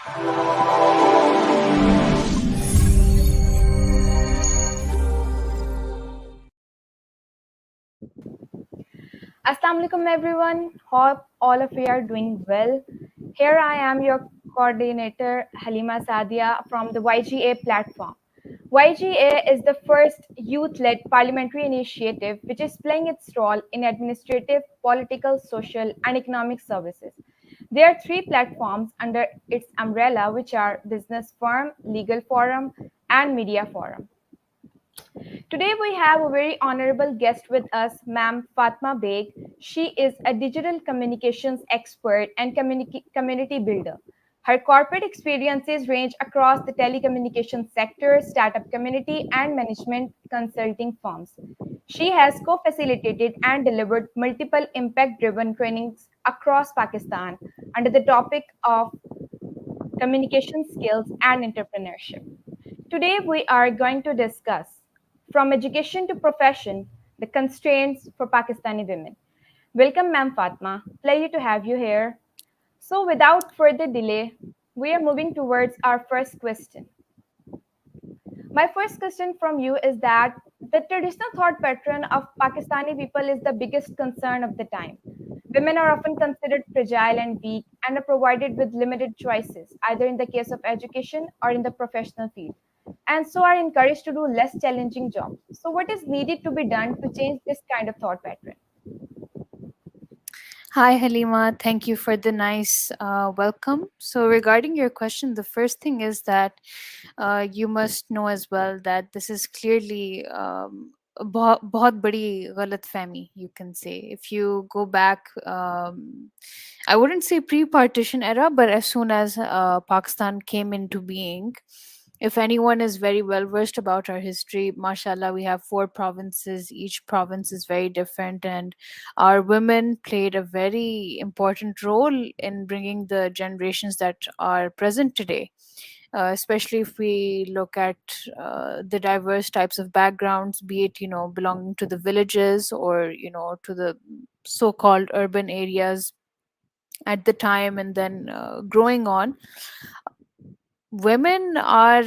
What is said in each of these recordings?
Assalamu alaikum everyone. Hope all of you are doing well. Here I am, your coordinator Halima Sadia from the YGA platform. YGA is the first youth led parliamentary initiative which is playing its role in administrative, political, social, and economic services. There are three platforms under its umbrella, which are Business Forum, Legal Forum, and Media Forum. Today we have a very honorable guest with us, Ma'am Fatma Beg. She is a digital communications expert and community builder. Her corporate experiences range across the telecommunications sector, startup community, and management consulting firms. She has co-facilitated and delivered multiple impact-driven trainings across Pakistan under the topic of communication skills and entrepreneurship. Today, we are going to discuss from education to profession the constraints for Pakistani women. Welcome, Ma'am Fatma. Pleasure to have you here. So, without further delay, we are moving towards our first question. My first question from you is that the traditional thought pattern of Pakistani people is the biggest concern of the time. Women are often considered fragile and weak and are provided with limited choices, either in the case of education or in the professional field, and so are encouraged to do less challenging jobs. So, what is needed to be done to change this kind of thought pattern? Hi, Halima. Thank you for the nice welcome. So, regarding your question, the first thing is that you must know as well that this is clearly बहुत बड़ी गलत फहमी, you can say. If you go back, I wouldn't say pre-partition era, but as soon as Pakistan came into being, if anyone is very well versed about our history, mashallah, we have four provinces. Each province is very different, and our women played a very important role in bringing the generations that are present today. Especially if we look at the diverse types of backgrounds, be it belonging to the villages or to the so-called urban areas at the time, and then growing on, women are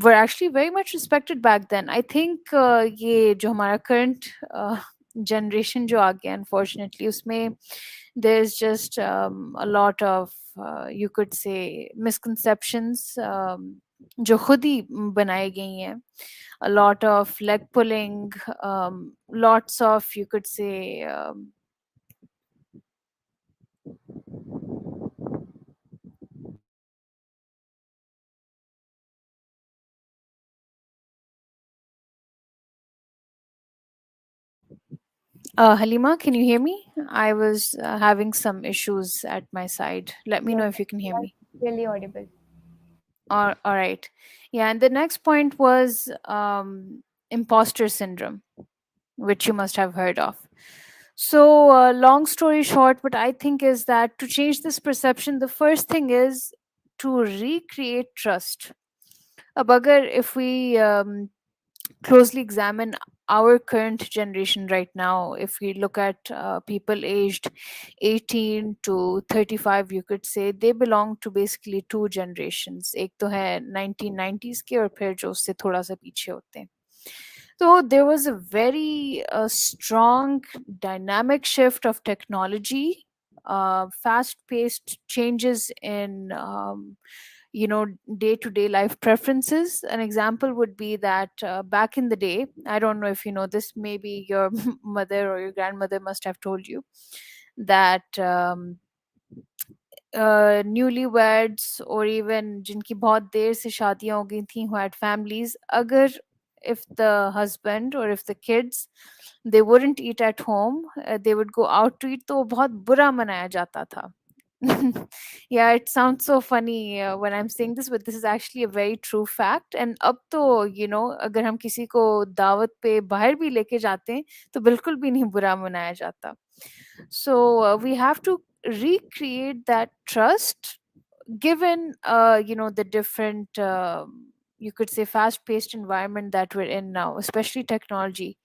were actually very much respected back then. I think ये जो हमारा current generation जो आ गया, unfortunately उसमें there's just a lot of you could say misconceptions जो खुद ही बनाई गई हैं. A lot of leg pulling, lots of, you could say, Halima, can you hear me? I was having some issues at my side. Let me Yes, know if you can hear you are me. really audible. All right. Yeah, and the next point was imposter syndrome, which you must have heard of. So, long story short, what I think is that to change this perception, the first thing is to recreate trust. अब अगर if we closely examine our current generation right now, if we look at people aged 18 to 35, you could say they belong to basically two generations. एक तो है 1990s के और फिर जो उससे थोड़ा सा पीछे होते हैं. So there was a very strong dynamic shift of technology, fast paced changes in day-to-day life preferences. An example would be that back in the day, I don't know if you know this, maybe your mother or your grandmother must have told you that newlyweds or even जिनकी बहुत देर से शादियां हो गई थी, who had families, अगर if the husband or if the kids they wouldn't eat at home, they would go out to eat, तो वो बहुत बुरा मनाया जाता था. Yeah, it sounds so funny when I'm saying this, but this is actually a very true fact. And अब तो अगर हम किसी को दावत पे बाहर भी लेके जाते हैं तो बिल्कुल भी नहीं बुरा मनाया जाता. So we have to recreate that trust given the different you could say, fast paced environment that we're in now, especially technology.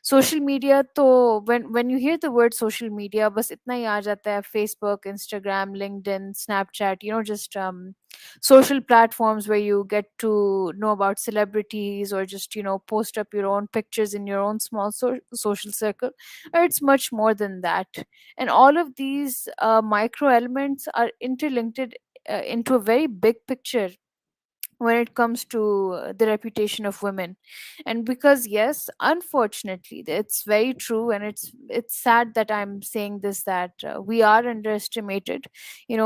Social media, to when you hear the word social media, bas itna hi aa jata hai: Facebook, Instagram, LinkedIn, Snapchat, just social platforms where you get to know about celebrities, or just post up your own pictures in your own small social circle. Or it's much more than that. And all of these micro elements are interlinked into a very big picture when it comes to the reputation of women. And because, yes, unfortunately, it's very true, and it's sad that I'm saying this, that we are underestimated.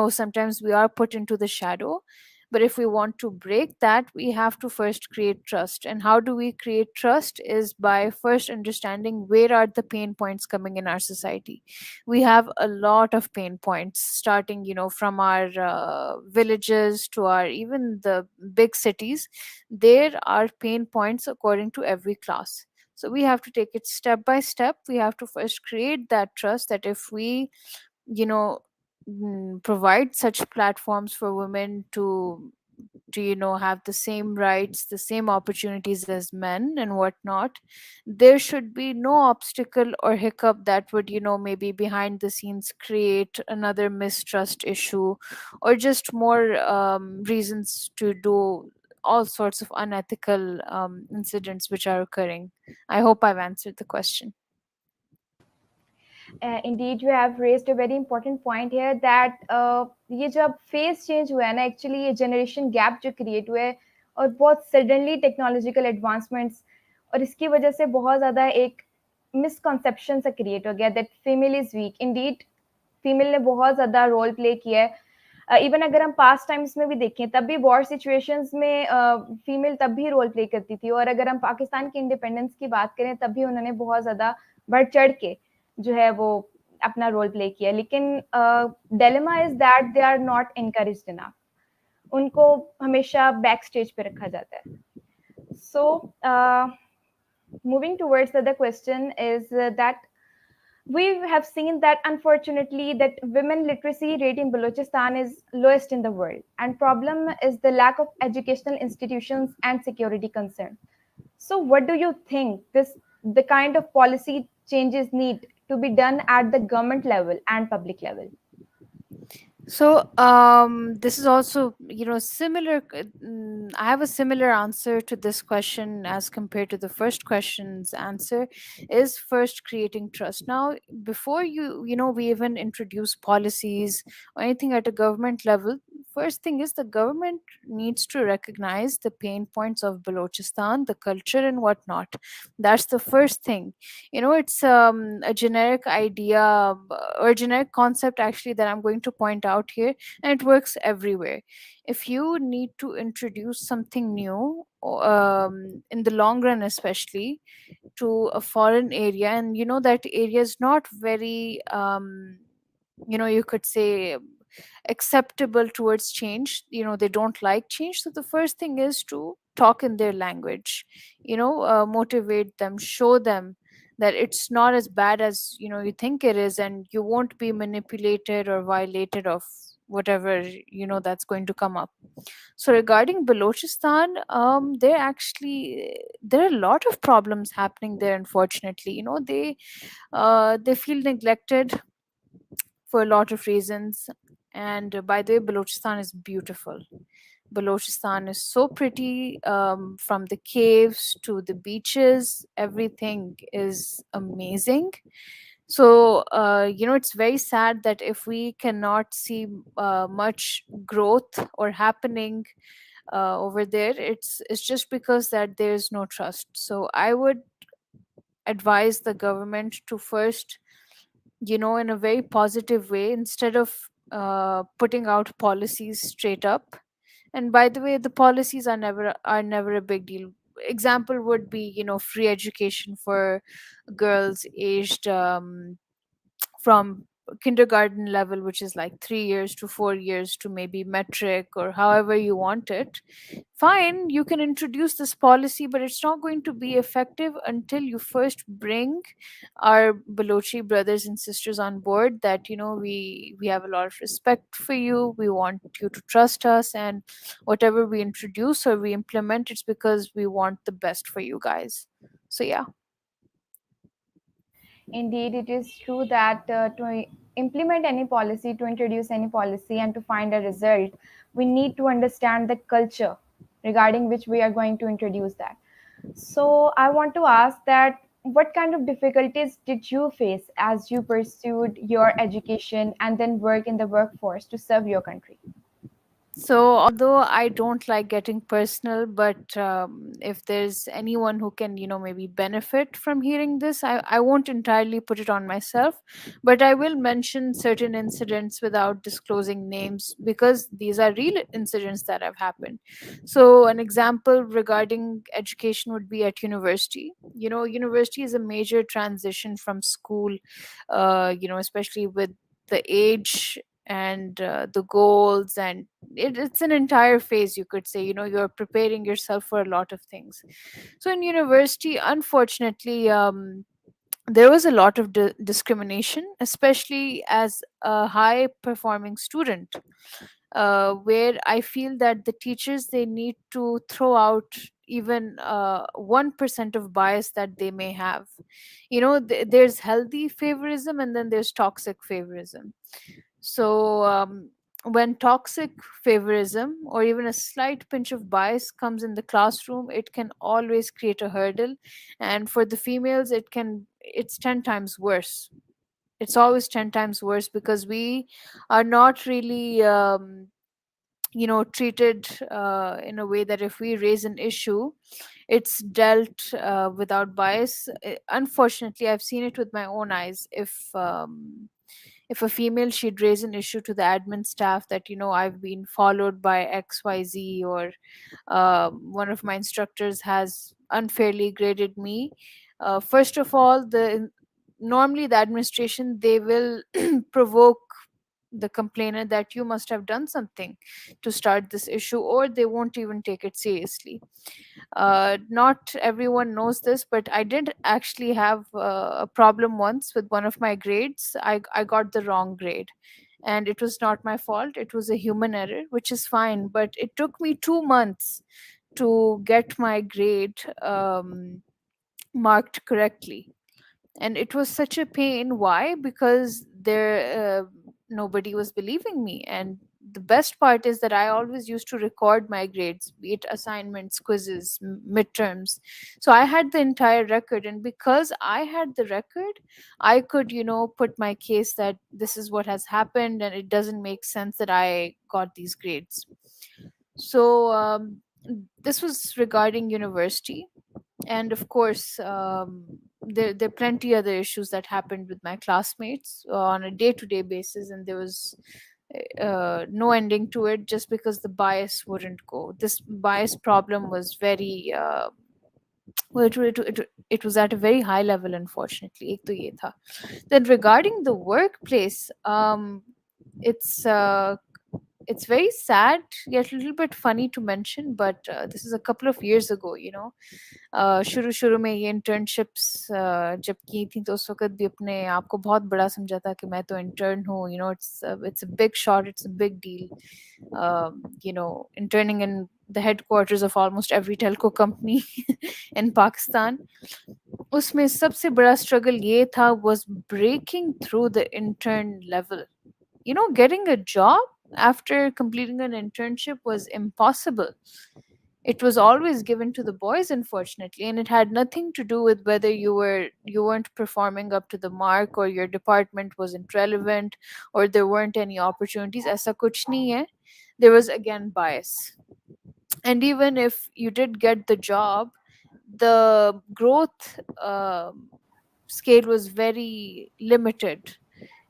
Sometimes we are put into the shadow. But if we want to break that, we have to first create trust. And how do we create trust is by first understanding where are the pain points coming in our society. We have a lot of pain points, starting from our villages to our even the big cities. There are pain points according to every class. So we have to take it step by step. We have to first create that trust, that if we you know provide such platforms for women to have the same rights, the same opportunities as men and whatnot, there should be no obstacle or hiccup that would maybe behind the scenes create another mistrust issue, or just more reasons to do all sorts of unethical incidents which are occurring. I hope I've answered the question. Indeed, you have raised a very important point here that ये जब face change हुआ है ना, actually ये generation gap जो create हुआ है, और बहुत सडनली टेक्नोलॉजिकल एडवांसमेंट्स, और इसकी वजह से बहुत ज़्यादा एक मिसकॉन्सेप्शन सा क्रिएट हो गया that female is week. Indeed female ने बहुत ज़्यादा रोल प्ले किया है. इवन अगर हम पास्ट टाइम्स में भी देखें, तब भी वॉर सिचुएशंस में फीमेल तब भी रोल प्ले करती थी. और अगर हम पाकिस्तान के इंडिपेंडेंस की बात करें, तब भी उन्होंने बहुत ज़्यादा बढ़ चढ़ के जो है वो अपना रोल प्ले किया. लेकिन dilemma is that they are not encouraged enough. उनको हमेशा बैक स्टेज पे रखा जाता है. सो moving towards the other question is that we have seen that unfortunately that women literacy rate in Balochistan is lowest in the world, and problem is the lack of educational institutions and security concern. So what do you think the kind of policy changes need to be done at the government level and public level? So this is also similar. I have a similar answer to this question as compared to the first question's answer. Is first creating trust. Now, before we even introduce policies or anything at a government level, first thing is the government needs to recognize the pain points of Balochistan, the culture and whatnot. That's the first thing. It's a generic idea, or a generic concept actually, that I'm going to point out here, and it works everywhere. If you need to introduce something new, in the long run especially, to a foreign area, and that area is not very you could say acceptable towards change, they don't like change. So the first thing is to talk in their language, motivate them, show them that it's not as bad as you think it is, and you won't be manipulated or violated of whatever that's going to come up. So regarding Balochistan, there are a lot of problems happening there, unfortunately. They feel neglected for a lot of reasons. And by the way, Balochistan is beautiful. Balochistan is so pretty, from the caves to the beaches, everything is amazing. So, it's very sad that if we cannot see much growth or happening over there, it's just because that there's no trust. So, I would advise the government to first, in a very positive way, instead of putting out policies straight up. And by the way, the policies are never a big deal. Example would be free education for girls aged from kindergarten level, which is like 3 years to 4 years to maybe metric or however you want it, fine, you can introduce this policy, but it's not going to be effective until you first bring our Balochi brothers and sisters on board, that we have a lot of respect for you, we want you to trust us, and whatever we introduce or we implement, it's because we want the best for you guys. So yeah. Indeed, it is true that to implement any policy, to introduce any policy, and to find a result, we need to understand the culture regarding which we are going to introduce that. So, I want to ask that what kind of difficulties did you face as you pursued your education and then work in the workforce to serve your country? So, although I don't like getting personal, but if there's anyone who can, maybe benefit from hearing this, I won't entirely put it on myself, but I will mention certain incidents without disclosing names because these are real incidents that have happened. So, an example regarding education would be at university. University is a major transition from school, especially with the age and the goals, and it's an entire phase, you could say. You're preparing yourself for a lot of things. So in university, unfortunately, there was a lot of discrimination, especially as a high performing student, where I feel that the teachers, they need to throw out even 1% of bias that they may have. There's healthy favorism and then there's toxic favorism. So, when toxic favorism or even a slight pinch of bias comes in the classroom, it can always create a hurdle. And for the females, it's 10 times worse. It's always 10 times worse because we are not really, treated in a way that if we raise an issue, it's dealt without bias. Unfortunately, I've seen it with my own eyes. If a female, she'd raise an issue to the admin staff that I've been followed by XYZ, or one of my instructors has unfairly graded me, first of all, the normally the administration, they will provoke the complainer that you must have done something to start this issue, or they won't even take it seriously. Not everyone knows this, but I did actually have a problem once with one of my grades. I got the wrong grade, and it was not my fault. It was a human error, which is fine, but it took me 2 months to get my grade marked correctly. And it was such a pain. Why? Because nobody was believing me. And the best part is that I always used to record my grades, be it assignments, quizzes, midterms. So I had the entire record, and because I had the record, I could put my case that this is what has happened and it doesn't make sense that I got these grades. So this was regarding university. And of course, there are plenty other issues that happened with my classmates on a day-to-day basis, and there was no ending to it, just because the bias wouldn't go. This bias problem was very well, it was at a very high level, unfortunately. Ek to ye tha. Then regarding the workplace, it's uh, it's very sad yet a little bit funny to mention, but this is a couple of years ago. शुरू शुरू में ये internships जब की थी, तो उस वक्त भी अपने आप को बहुत बड़ा समझा था कि मैं तो इंटर्न हूँ. It's a big shot, it's a big deal. Interning in the headquarters of almost every telco company in Pakistan. उसमें सबसे बड़ा struggle ये था was breaking through the intern level. Getting a job after completing an internship was impossible. It was always given to the boys, unfortunately, and it had nothing to do with whether you weren't performing up to the mark, or your department wasn't relevant, or there weren't any opportunities. Aisa kuch nahi hai. There was again bias. And even if you did get the job, the growth scale was very limited.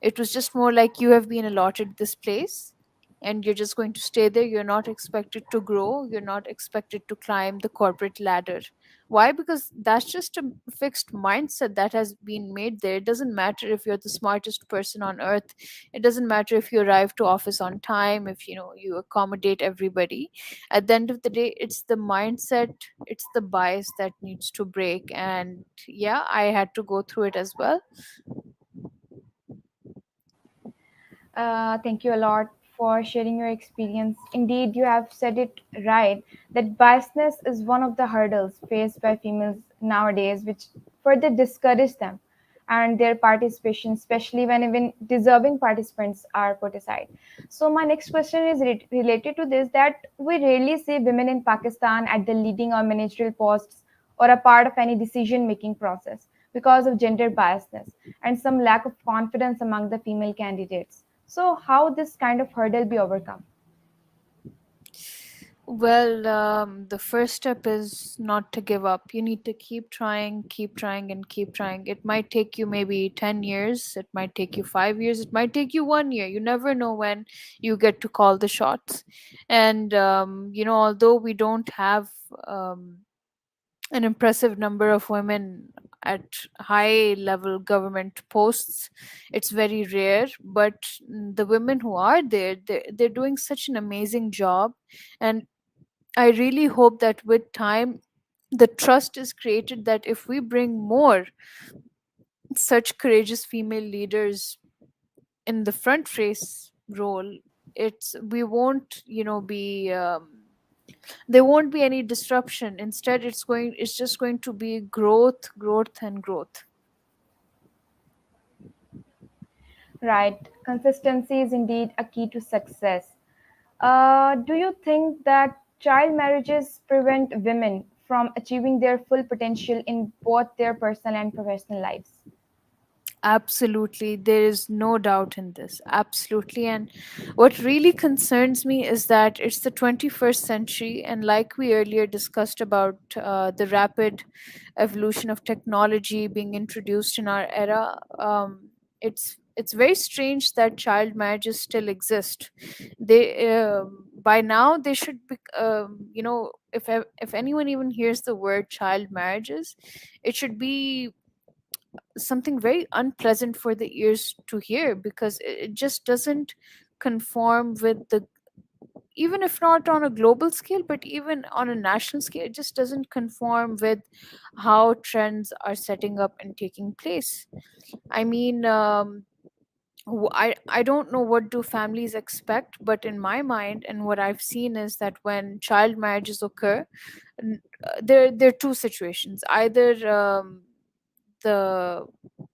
It was just more like, you have been allotted this place, and you're just going to stay there. You're not expected to grow, you're not expected to climb the corporate ladder. Why? Because that's just a fixed mindset that has been made there. It doesn't matter if you're the smartest person on earth, it doesn't matter if you arrive to office on time, if you accommodate everybody. At the end of the day, it's the mindset, it's the bias that needs to break. And yeah, I had to go through it as well. Thank you a lot for sharing your experience. Indeed, you have said it right that biasness is one of the hurdles faced by females nowadays, which further discourage them and their participation, especially when even deserving participants are put aside. So, my next question is related to this, that we rarely see women in Pakistan at the leading or managerial posts or a part of any decision making process because of gender biasness and some lack of confidence among the female candidates. So, how this kind of hurdle be overcome? Well, the first step is not to give up. You need to keep trying, and keep trying. It might take you maybe 10 years, it might take you 5 years, it might take you 1 year. You never know when you get to call the shots. And, although we don't have um, an impressive number of women at high level government posts, it's very rare. But the women who are there, they're doing such an amazing job. And I really hope that with time, the trust is created that if we bring more such courageous female leaders in the front face role, it's we won't, be there won't be any disruption. Instead, it's just going to be growth, growth, and growth. Right. Consistency is indeed a key to success. Do you think that child marriages prevent women from achieving their full potential in both their personal and professional lives? Absolutely, there is no doubt in this. Absolutely. And what really concerns me is that it's the 21st century, and like we earlier discussed about the rapid evolution of technology being introduced in our era, it's very strange that child marriages still exist. They by now they should be, if anyone even hears the word child marriages, it should be something very unpleasant for the ears to hear, because it just doesn't conform with the, even if not on a global scale but even on a national scale, it just doesn't conform with how trends are setting up and taking place. I mean, I don't know what do families expect, but in my mind and what I've seen is that when child marriages occur, there are two situations. Either the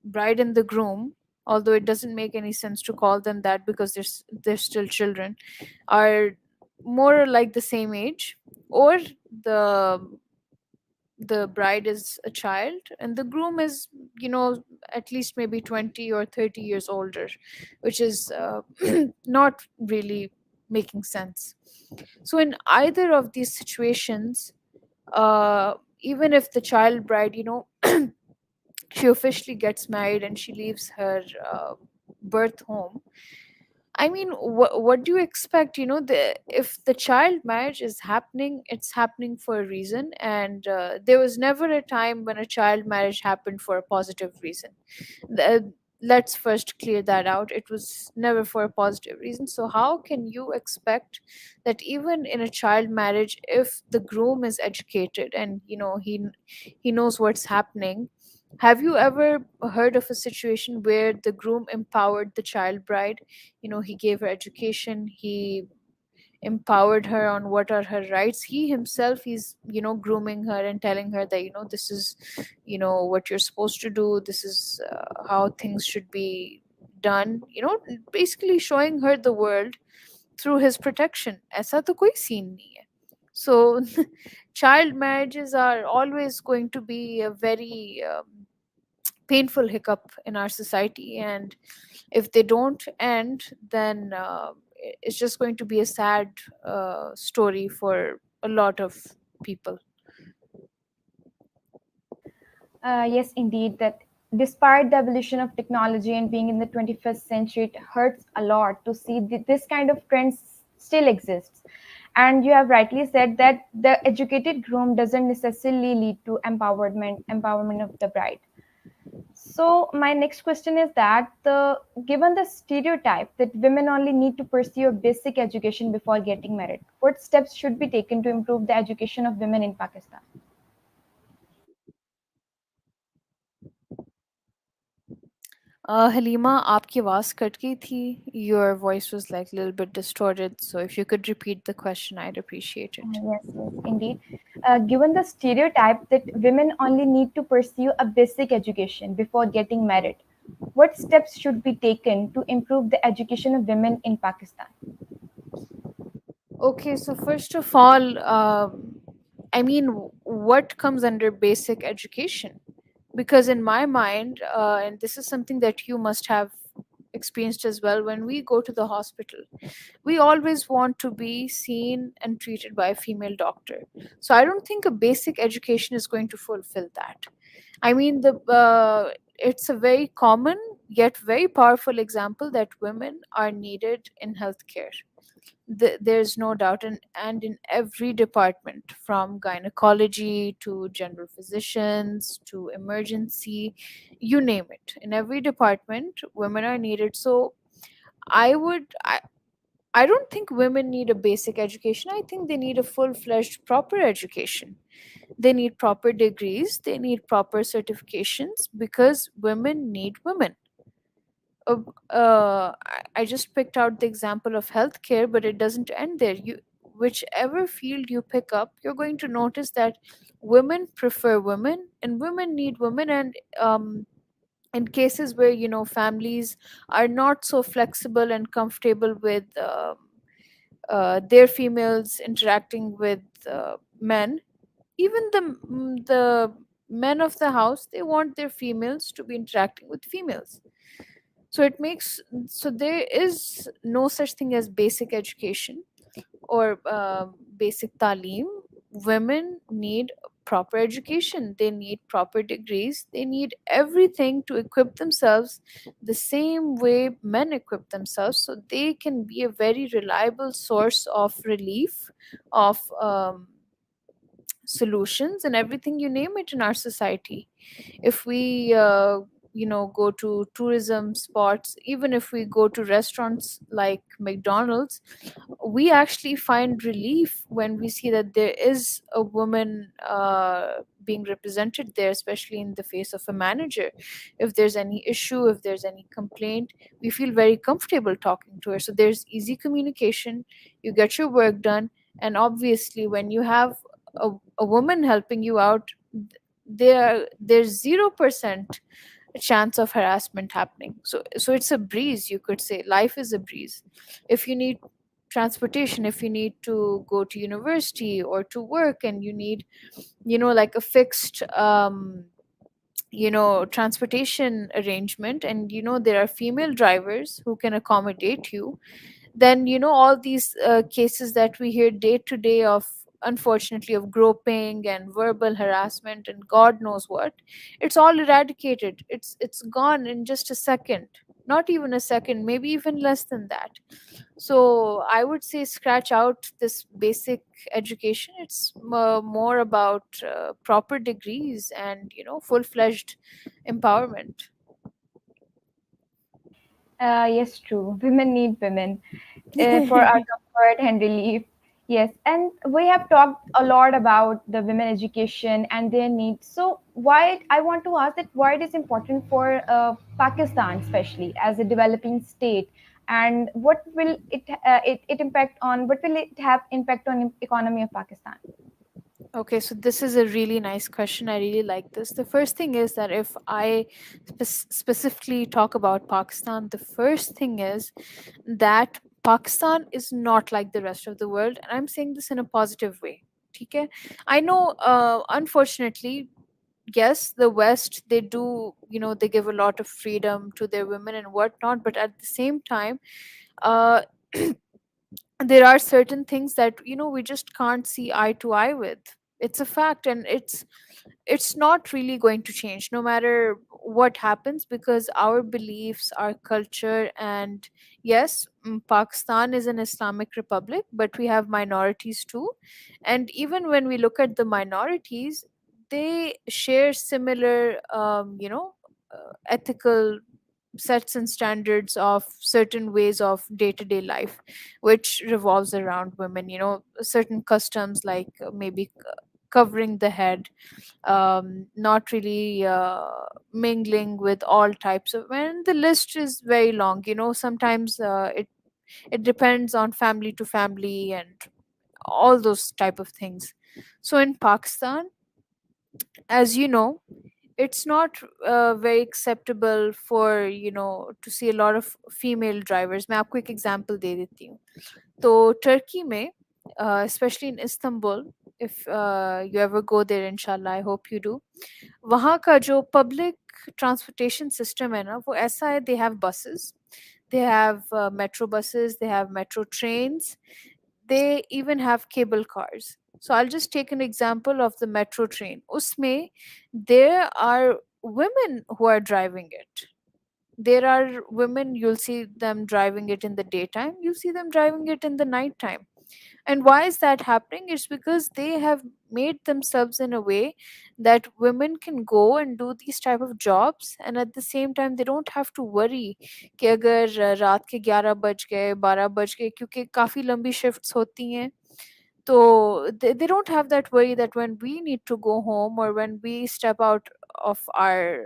bride and the groom, although it doesn't make any sense to call them that because they're still children, are more or like the same age, or the the bride is a child and the groom is, at least maybe 20 or 30 years older, which is not really making sense. So in either of these situations, even if the child bride, she officially gets married and she leaves her birth home, I mean, what do you expect? If the child marriage is happening, it's happening for a reason, and there was never a time when a child marriage happened for a positive reason. Let's first clear that out. It was never for a positive reason. So how can you expect that even in a child marriage, if the groom is educated and he knows what's happening? Have you ever heard of a situation where the groom empowered the child bride? He gave her education, he empowered her on what are her rights. He himself, he's grooming her and telling her that this is what you're supposed to do, this is how things should be done, basically showing her the world through his protection. ऐसा तो कोई scene नहीं है. So child marriages are always going to be a very painful hiccup in our society, and if they don't end, then it's just going to be a sad story for a lot of people. Yes, indeed, that despite the evolution of technology and being in the 21st century, it hurts a lot to see this kind of trends still exists. And you have rightly said that the educated groom doesn't necessarily lead to empowerment of the bride. So my next question is that the given the stereotype that women only need to pursue a basic education before getting married, what steps should be taken to improve the education of women in Pakistan? Halima, आपकी आवाज़ cut गई थी. Your voice was like a little bit distorted. So if you could repeat the question, I'd appreciate it. Yes, yes, indeed. Given the stereotype that women only need to pursue a basic education before getting married, what steps should be taken to improve the education of women in Pakistan? Okay, so first of all, I mean, what comes under basic education? Because in my mind, and this is something that you must have experienced as well, when we go to the hospital, we always want to be seen and treated by a female doctor. So I don't think a basic education is going to fulfill that. I mean, the it's a very common yet very powerful example that women are needed in healthcare. There's no doubt, and in every department, from gynecology to general physicians to emergency, you name it, in every department women are needed. So I would I don't think women need a basic education. I think they need a full-fledged proper education. They need proper degrees, they need proper certifications, because women need women. I just picked out the example of healthcare, but it doesn't end there. Whichever field you pick up, you're going to notice that women prefer women, and women need women. And in cases where families are not so flexible and comfortable with their females interacting with men, even the men of the house, they want their females to be interacting with females. So it makes so there is no such thing as basic education or basic talim. Women need proper education, they need proper degrees, they need everything to equip themselves the same way men equip themselves, so they can be a very reliable source of relief, of solutions, and everything you name it in our society. If we go to tourism spots, even if we go to restaurants like McDonald's, we actually find relief when we see that there is a woman being represented there, especially in the face of a manager. If there's any issue, if there's any complaint, we feel very comfortable talking to her. So there's easy communication, you get your work done, and obviously when you have a woman helping you out, there's 0% chance of harassment happening. So it's a breeze, you could say. Life is a breeze. If you need transportation, if you need to go to university or to work, and you need like a fixed transportation arrangement, and there are female drivers who can accommodate you, then all these cases that we hear day to day of, unfortunately, of groping and verbal harassment and god knows what, it's all eradicated. It's gone in just a second, not even a second, maybe even less than that. So I would say scratch out this basic education. It's more about proper degrees and full-fledged empowerment. Yes, true. Women need women for our comfort and relief. Yes, and we have talked a lot about the women education and their needs. So, why I want to ask that why it is important for Pakistan, especially as a developing state, and what will it impact on? What will it have impact on economy of Pakistan? Okay, so this is a really nice question. I really like this. The first thing is that if I specifically talk about Pakistan, the first thing is that Pakistan is not like the rest of the world, and I'm saying this in a positive way. Okay, I know, unfortunately, yes, the West, they do, they give a lot of freedom to their women and whatnot, but at the same time, uh, there are certain things that we just can't see eye to eye with. It's a fact, and it's not really going to change no matter what happens, because our beliefs, our culture, and yes, Pakistan is an Islamic republic, but we have minorities too. And even when we look at the minorities, they share similar, ethical sets and standards of certain ways of day-to-day life, which revolves around women. Certain customs like maybe covering the head, not really mingling with all types of men. The list is very long. Sometimes it depends on family to family and all those type of things. So in Pakistan, as you know, it's not very acceptable for to see a lot of female drivers. मैं आपको एक example दे देती हूँ. तो Turkey में, especially in Istanbul, if you ever go there, inshallah, I hope you do, वहाँ का जो public transportation system है ना, वो ऐसा है. They have buses, they have metro buses, they have metro trains, they even have cable cars. So I'll just take an example of the metro train. Usme there are women who are driving it. There are women, you'll see them driving it in the daytime, you'll see them driving it in the nighttime. And why is that happening? It's because they have made themselves in a way that women can go and do these type of jobs, and at the same time they don't have to worry कि अगर रात के 11 बज गए 12 बज गए, क्योंकि काफ़ी लंबी शिफ्ट्स होती हैं. So they don't have that worry that when we need to go home or when we step out of our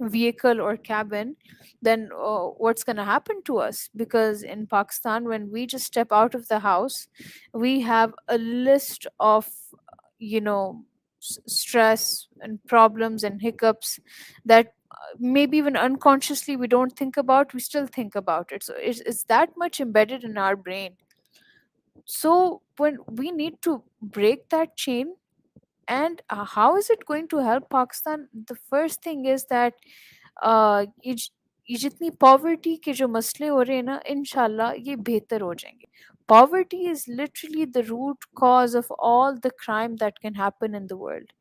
vehicle or cabin, then what's going to happen to us? Because in Pakistan, when we just step out of the house, we have a list of, you know, stress and problems and hiccups that maybe even unconsciously we don't think about, we still think about it. So it's that much embedded in our brain. So when we need to break that chain, and how is it going to help Pakistan? The first thing is that ये जितनी poverty के जो मसले हो रहे हैं ना, इंशाल्लाह ये बेहतर हो जाएंगे. Poverty is literally the root cause of all the crime that can happen in the world.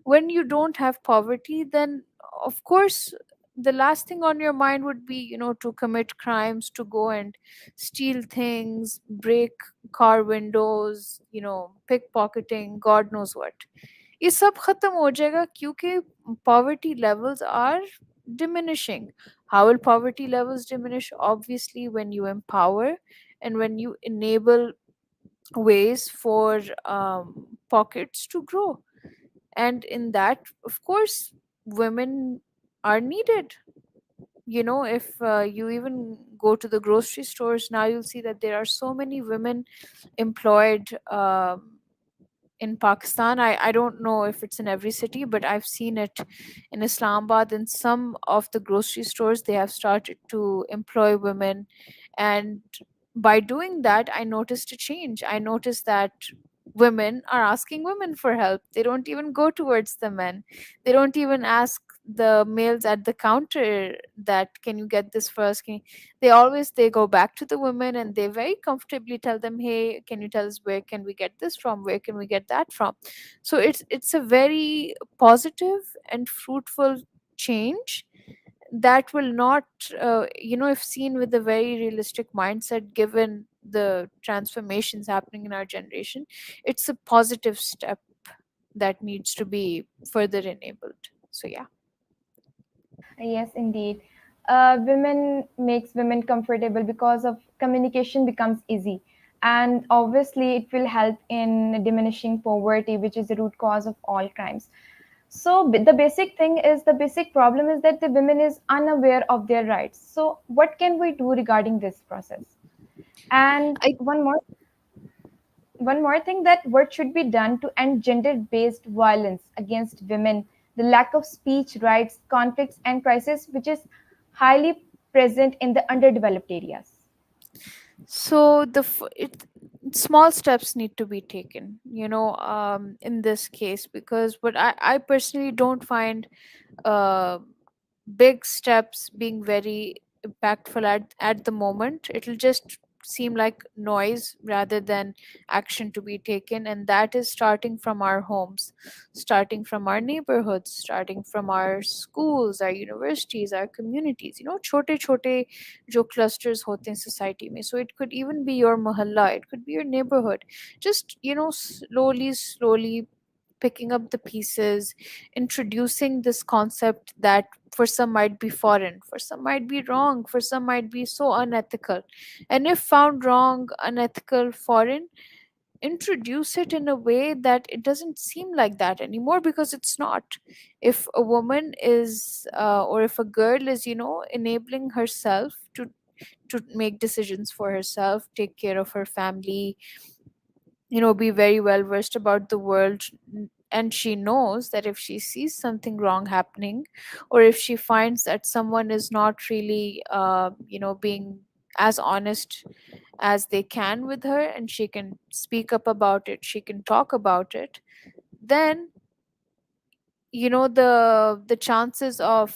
When you don't have poverty, then of course the last thing on your mind would be, to commit crimes, to go and steal things, break car windows, pickpocketing, god knows what. ये सब खत्म हो जाएगा क्योंकि poverty levels are diminishing. How will poverty levels diminish? Obviously when you empower and when you enable ways for pockets to grow. And in that, of course, women are needed. If you even go to the grocery stores now, you'll see that there are so many women employed in Pakistan. I don't know if it's in every city, but I've seen it in Islamabad. In some of the grocery stores, they have started to employ women. And by doing that, I noticed a change. I noticed that women are asking women for help. They don't even go towards the men. They don't even ask the males at the counter that can you get this first. They go back to the women and they very comfortably tell them, hey, can you tell us where can we get this from, where can we get that from. So it's a very positive and fruitful change that will not, if seen with a very realistic mindset, given the transformations happening in our generation, it's a positive step that needs to be further enabled. So yeah. Yes, indeed. Women makes women comfortable because of communication becomes easy, and obviously it will help in diminishing poverty, which is the root cause of all crimes. So the basic thing is the basic problem is that the women is unaware of their rights. So what can we do regarding this process? And I one more thing, that what should be done to end gender-based violence against women, the lack of speech rights, conflicts, and crisis, which is highly present in the underdeveloped areas. so small steps need to be taken, in this case, because what I personally don't find uh, big steps being very impactful at the moment. It'll just seem like noise rather than action to be taken. And that is starting from our homes, starting from our neighborhoods, starting from our schools, our universities, our communities. Chote chote jo clusters hote in society mein. So it could even be your mohalla, it could be your neighborhood. Just slowly picking up the pieces, introducing this concept that for some might be foreign, for some might be wrong, for some might be so unethical. And if found wrong, unethical, foreign, introduce it in a way that it doesn't seem like that anymore, because it's not. If a woman is, or if a girl is, enabling herself to make decisions for herself, take care of her family, be very well versed about the world, and she knows that if she sees something wrong happening, or if she finds that someone is not really being as honest as they can with her, and she can speak up about it, she can talk about it, then the chances of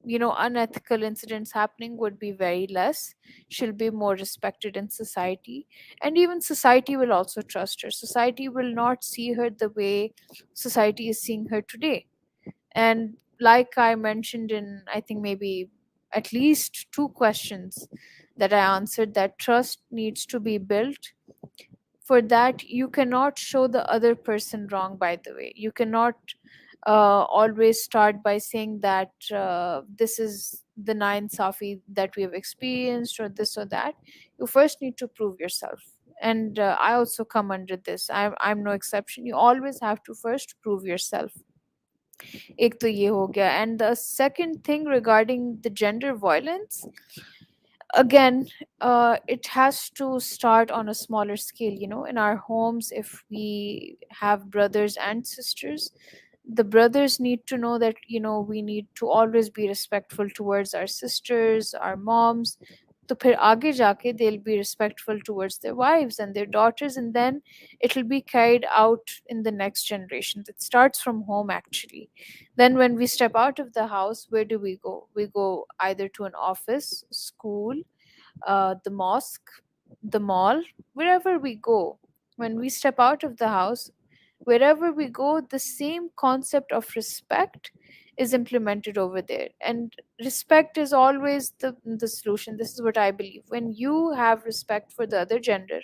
unethical incidents happening would be very less. She'll be more respected in society, and even society will also trust her. Society will not see her the way society is seeing her today. And like I mentioned in, I think, maybe at least two questions that I answered, that trust needs to be built. For that, you cannot show the other person wrong, by the way. You cannot always start by saying that this is the nine safi that we have experienced, or this or that. You first need to prove yourself. And I also come under this. I'm no exception. You always have to first prove yourself. एक तो ये हो गया. And the second thing regarding the gender violence, again, it has to start on a smaller scale. In our homes, if we have brothers and sisters, the brothers need to know that we need to always be respectful towards our sisters, our moms. तो फिर आगे जाके they'll be respectful towards their wives and their daughters, and then it'll be carried out in the next generation. It starts from home, actually. Then when we step out of the house, where do we go? We go either to an office, school, the mosque, the mall, wherever we go. When we step out of the house, wherever we go, the same concept of respect is implemented over there. And respect is always the solution. This is what I believe. When you have respect for the other gender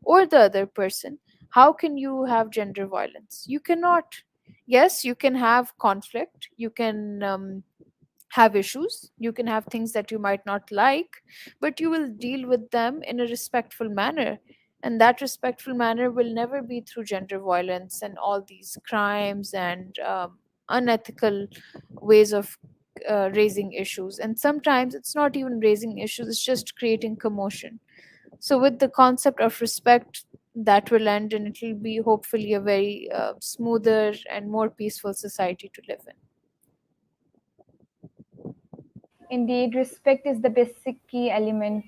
or the other person, how can you have gender violence? You cannot. Yes, you can have conflict, you can have issues, you can have things that you might not like, but you will deal with them in a respectful manner. And that respectful manner will never be through gender violence and all these crimes and unethical ways of raising issues. And sometimes it's not even raising issues, it's just creating commotion. So with the concept of respect, that will end, and it will be hopefully a very smoother and more peaceful society to live in. Indeed, respect is the basic key element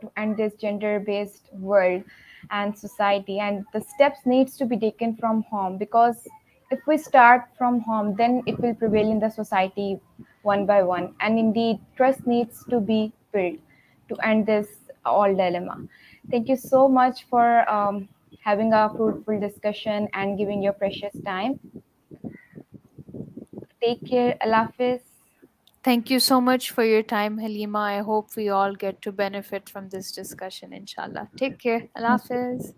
to end this gender-based world and society. And the steps needs to be taken from home, because if we start from home, then it will prevail in the society one by one. And indeed, trust needs to be built to end this all dilemma. Thank you so much for having a fruitful discussion and giving your precious time. Take care. Allah Hafiz. Thank you so much for your time, Halima. I hope we all get to benefit from this discussion, inshallah. Take care. Allah Hafiz.